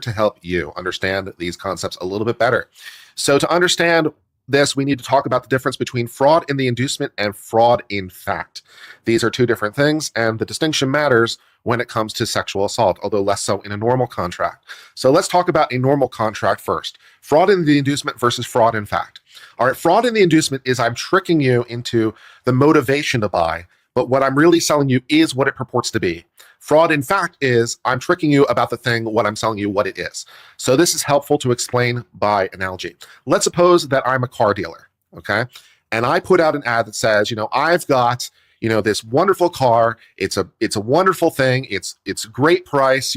to help you understand these concepts a little bit better. So to understand this, we need to talk about the difference between fraud in the inducement and fraud in fact. These are two different things, and the distinction matters when it comes to sexual assault, although less so in a normal contract. So let's talk about a normal contract first. Fraud in the inducement versus fraud in fact. All right, fraud in the inducement is I'm tricking you into the motivation to buy, but what I'm really selling you is what it purports to be. Fraud, in fact, is I'm tricking you about the thing, what I'm selling you, what it is. So this is helpful to explain by analogy. Let's suppose that I'm a car dealer, okay? And I put out an ad that says, I've got, this wonderful car. It's a wonderful thing. It's a great price.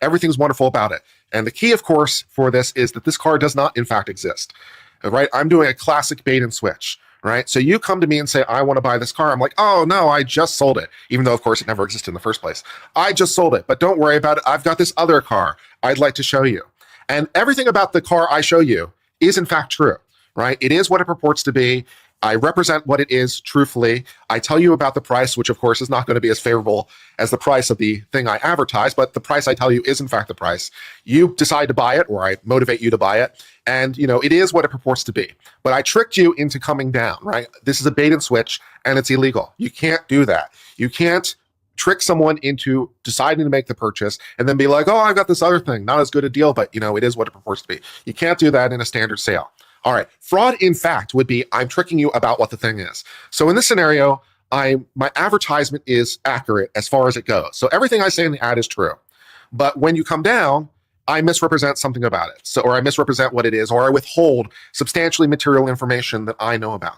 Everything's wonderful about it. And the key, of course, for this is that this car does not, in fact, exist, right? I'm doing a classic bait and switch. Right? So you come to me and say, I want to buy this car. I'm like, oh no, I just sold it. Even though of course it never existed in the first place. I just sold it, but don't worry about it. I've got this other car I'd like to show you. And everything about the car I show you is in fact true, right? It is what it purports to be. I represent what it is truthfully. I tell you about the price, which of course is not going to be as favorable as the price of the thing I advertise, but the price I tell you is in fact the price. You decide to buy it, or I motivate you to buy it. And it is what it purports to be. But I tricked you into coming down, right? This is a bait and switch, and it's illegal. You can't do that. You can't trick someone into deciding to make the purchase and then be like, oh, I've got this other thing, not as good a deal, but it is what it purports to be. You can't do that in a standard sale. All right, fraud in fact would be I'm tricking you about what the thing is. So in this scenario, my advertisement is accurate as far as it goes. So everything I say in the ad is true. But when you come down, I misrepresent something about it. Or I misrepresent what it is, or I withhold substantially material information that I know about.